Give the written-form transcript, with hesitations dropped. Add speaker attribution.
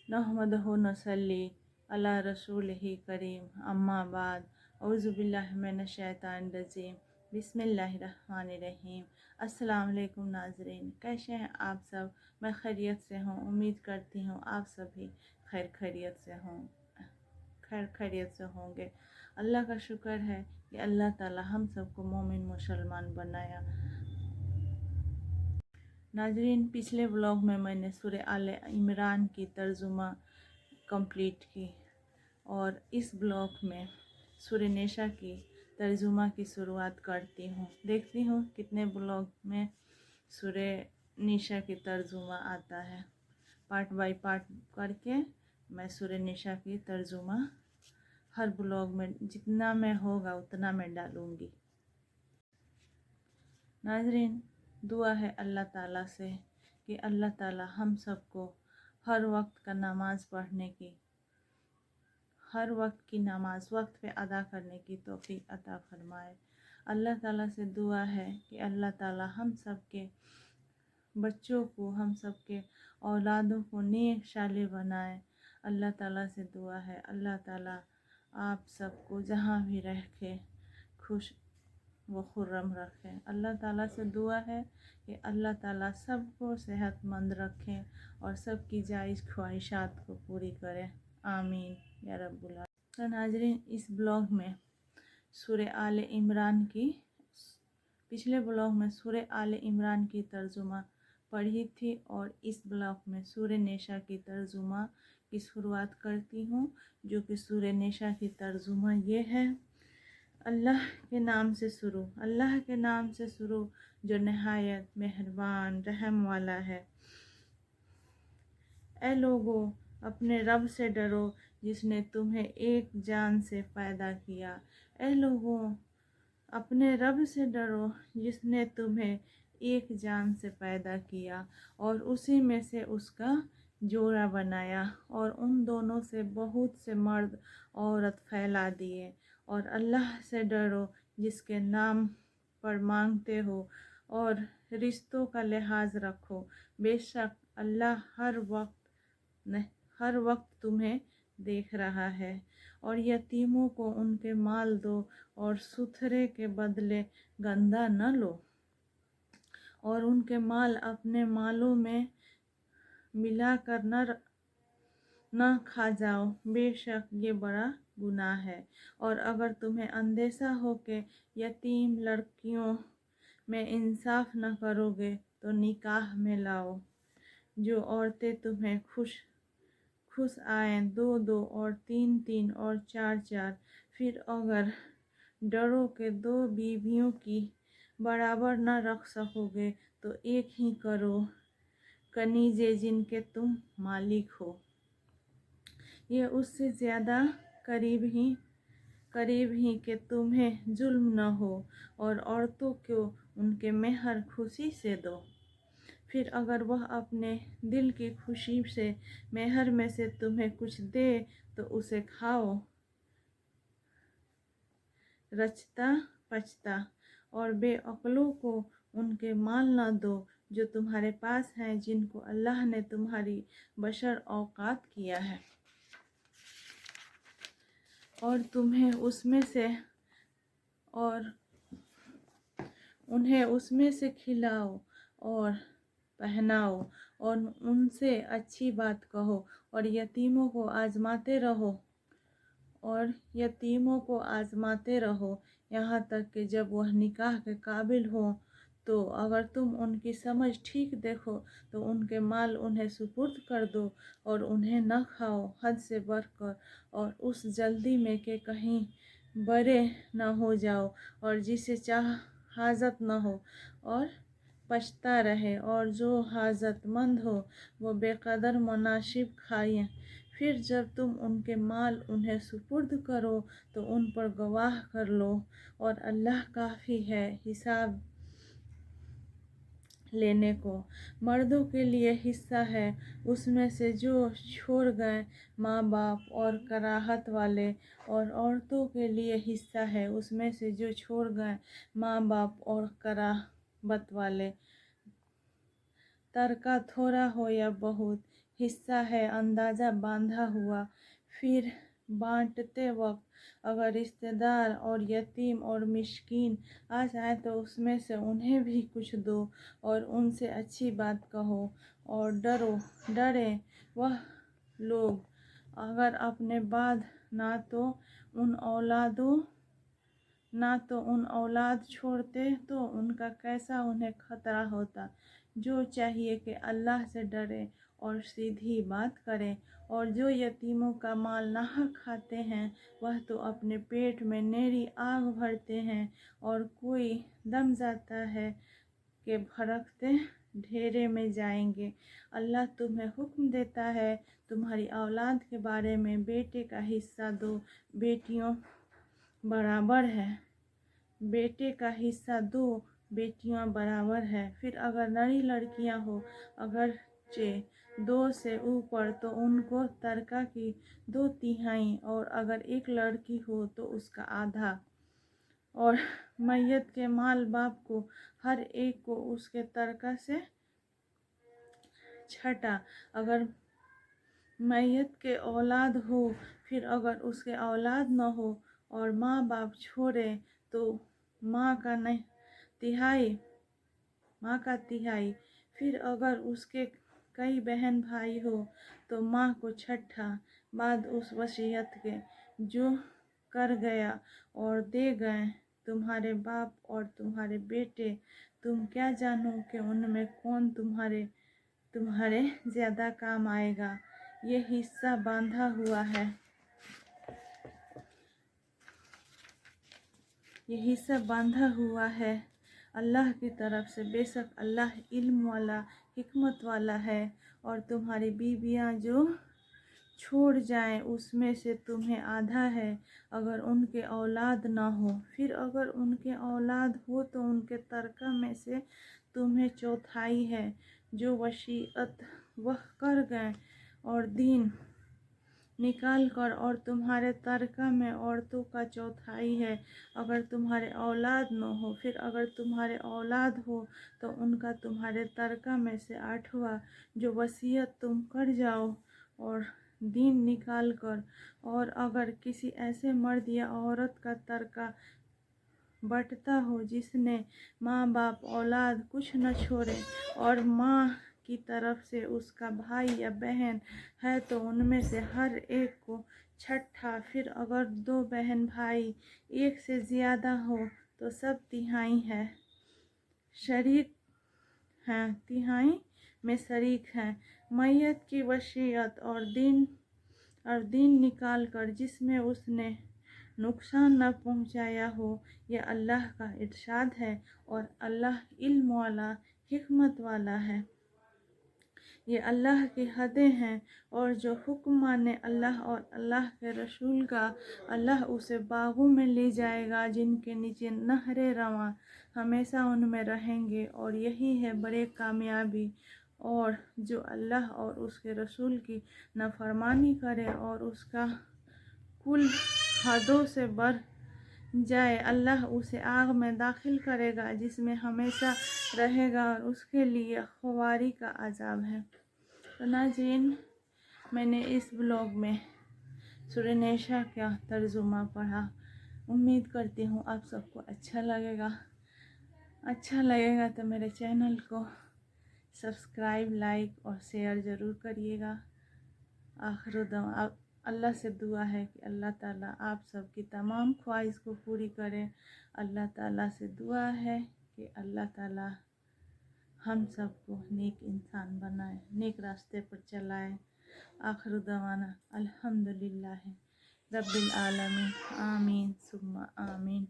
Speaker 1: नहमदहु नसल्ली अला रसूलिही करीम अम्मा बाद औज़ु बिल्लाहि मिनश शैतानिर रजीम बिस्मिल्लाहिर्रहमानिर्रहीम। अस्सलाम वालेकुम नाज़रीन, कैसे हैं आप सब? मैं खैरियत से हूँ। उम्मीद करती हूँ आप सभी खैरियत से होंगे। अल्लाह का शुक्र है कि अल्लाह ताला हम सबको मोमिन मुसलमान बनाया। नाज़रीन, पिछले व्लॉग में मैंने सूरह आले इमरान की तर्जुमा कंप्लीट की और इस ब्लॉग में सूरह निसा की तर्जुमा की शुरुआत करती हूँ। देखती हूँ कितने ब्लॉग में सूरह निसा की तर्जुमा आता है। पार्ट बाय पार्ट करके मैं सूरह निसा की तर्जुमा हर ब्लॉग में जितना मैं होगा उतना मैं डालूँगी। नाज़रीन, दुआ है अल्लाह ताला से कि अल्लाह ताला हम सबको हर वक्त का नमाज़ पढ़ने की, हर वक्त की नमाज़ वक्त पे अदा करने की तौफीक अता फरमाए। अल्लाह ताला से दुआ है कि अल्लाह ताला हम सबके बच्चों को, हम सबके औलादों को नेक साले बनाए। अल्लाह ताला से दुआ है अल्लाह ताला आप सबको जहाँ भी रखे खुश वो खुर्रम रखें। अल्लाह ताला से दुआ है कि अल्लाह ताला सबको सेहतमंद रखें और सबकी जायज़ ख्वाहिशात को पूरी करें। आमीन या रब्बुल आलमीन। तो नाज़रीन, इस ब्लॉग में सूरह आले इमरान की, पिछले ब्लॉग में सूरह आले इमरान की तर्जुमा पढ़ी थी और इस ब्लॉग में सूरह निसा की तर्जुमा की शुरुआत करती हूँ, जो कि सूरह निसा की तर्जुमा ये है। अल्लाह के नाम से शुरू, अल्लाह के नाम से शुरू जो नहायत मेहरबान रहम वाला है। ऐ लोगो, अपने रब से डरो जिसने तुम्हें एक जान से पैदा किया। ऐ लोगो, अपने रब से डरो जिसने तुम्हें एक जान से पैदा किया और उसी में से उसका जोड़ा बनाया और उन दोनों से बहुत से मर्द औरत फैला दिए। और अल्लाह से डरो जिसके नाम पर मांगते हो और रिश्तों का लिहाज रखो। बेशक अल्लाह हर वक्त तुम्हें देख रहा है। और यतीमों को उनके माल दो और सुथरे के बदले गंदा न लो और उनके माल अपने मालों में मिलाकर न खा जाओ, बेशक ये बड़ा गुनाह है। और अगर तुम्हें अंदेशा हो कि यतीम लड़कियों में इंसाफ न करोगे तो निकाह में लाओ। जो औरतें तुम्हें खुश आएं, दो दो और तीन तीन और चार चार। फिर अगर डरो के दो बीवियों की बराबर न रख सकोगे तो एक ही करो, कनीजे जिनके तुम मालिक हो। ये उससे ज़्यादा करीब ही कि तुम्हें जुल्म न हो। और औरतों को उनके मेहर खुशी से दो। फिर अगर वह अपने दिल की खुशी से मेहर में से तुम्हें कुछ दे तो उसे खाओ रचता पचता। और बेअक्लों को उनके माल न दो जो तुम्हारे पास हैं, जिनको अल्लाह ने तुम्हारी बशर औकात किया है। और उन्हें उसमें से खिलाओ और पहनाओ और उनसे अच्छी बात कहो। और यतीमों को आजमाते रहो यहाँ तक कि जब वह निकाह के काबिल हो। तो अगर तुम उनकी समझ ठीक देखो तो उनके माल उन्हें सुपुर्द कर दो और उन्हें न खाओ हद से बढ़कर, और उस जल्दी में कि कहीं बड़े न हो जाओ और जिसे हाजत न हो और पछता रहे। और जो हाजतमंद हो वो बेकदर मुनासिब खाए। फिर जब तुम उनके माल उन्हें सुपुर्द करो तो उन पर गवाह कर लो और अल्लाह काफ़ी है हिसाब लेने को। मर्दों के लिए हिस्सा है उसमें से जो छोड़ गए माँ बाप और कराहत वाले, और औरतों के लिए हिस्सा है उसमें से जो छोड़ गए माँ बाप और कराहत वाले। तरका थोड़ा हो या बहुत, हिस्सा है अंदाज़ा बांधा हुआ। फिर बांटते वक्त अगर रिश्तेदार और यतीम और मिस्कीन आ जाए तो उसमें से उन्हें भी कुछ दो और उनसे अच्छी बात कहो। और डरे वह लोग अगर अपने बाद ना तो उन औलाद छोड़ते तो उनका कैसा उन्हें खतरा होता। जो चाहिए कि अल्लाह से डरे और सीधी बात करें। और जो यतीमों का माल नाहक खाते हैं वह तो अपने पेट में नेरी आग भरते हैं और कोई दम जाता है कि भड़कते ढेरे में जाएंगे। अल्लाह तुम्हें हुक्म देता है तुम्हारी औलाद के बारे में, बेटे का हिस्सा दो बेटियों बराबर है, बेटे का हिस्सा दो बेटियां बराबर है। फिर अगर नई लड़कियां हो अगरचे 2 से ऊपर तो उनको तरका की 2/3 और अगर एक लड़की हो तो उसका आधा। और मैयत के माल बाप को हर एक को उसके तरका से छठा। अगर मैयत के औलाद हो फिर अगर उसके औलाद न हो और माँ बाप छोड़े तो माँ का तिहाई। फिर अगर उसके कई बहन भाई हो तो माँ को छठा बाद उस वसीयत के जो कर गया और दे गए तुम्हारे बाप और तुम्हारे बेटे। तुम क्या जानो कि उनमें कौन तुम्हारे ज्यादा काम आएगा। ये हिस्सा बांधा हुआ है, ये हिस्सा बांधा हुआ है अल्लाह की तरफ से। बेशक अल्लाह इल्म वाला हिकमत वाला है। और तुम्हारी बीवियां जो छोड़ जाएं उसमें से तुम्हें आधा है अगर उनके औलाद ना हो। फिर अगर उनके औलाद हो तो उनके तरका में से तुम्हें चौथाई है। जो वसीयत वह कर गए और दीन निकाल कर। और तुम्हारे तरका में औरतों का चौथाई है अगर तुम्हारे औलाद न हो। फिर अगर तुम्हारे औलाद हो तो उनका तुम्हारे तरका में से 8वां जो वसीयत तुम कर जाओ और दीन निकाल कर। और अगर किसी ऐसे मर्द या औरत का तरका बटता हो जिसने माँ बाप औलाद कुछ न छोड़े और माँ की तरफ से उसका भाई या बहन है तो उनमें से हर एक को छठा। फिर अगर 2 बहन भाई एक से ज़्यादा हो तो सब तिहाई है, शरीक हैं, तिहाई में शरीक हैं। मैयत की वसीयत और दीन निकाल कर जिसमें उसने नुकसान न पहुँचाया हो। यह अल्लाह का इरशाद है और अल्लाह इल्म वाला हिकमत वाला है। ये अल्लाह की हदें हैं। और जो हुक्म माने अल्लाह और अल्लाह के रसूल का अल्लाह उसे बागों में ले जाएगा जिनके नीचे नहरें रवां, हमेशा उनमें रहेंगे और यही है बड़े कामयाबी। और जो अल्लाह और उसके रसूल की नाफरमानी करे और उसका कुल हदों से बढ़ जाए अल्लाह उसे आग में दाखिल करेगा जिसमें हमेशा रहेगा और उसके लिए खुवारी का अजाब है। तो नाज़रीन, मैंने इस ब्लॉग में सूरह निसा का तर्जुमा पढ़ा। उम्मीद करती हूँ आप सबको अच्छा लगेगा तो मेरे चैनल को सब्सक्राइब, लाइक और शेयर ज़रूर करिएगा। आखिर दुआ अल्लाह से दुआ है कि अल्लाह ताला आप सबकी तमाम ख्वाहिश को पूरी करे। अल्लाह ताला से दुआ है कि अल्लाह ताला हम सबको नेक इंसान बनाए, नेक रास्ते पर चलाए। आखिर दवाना अल्हम्दुलिल्लाह रब्बिल आलमीन, आमीन सुम्मा आमीन।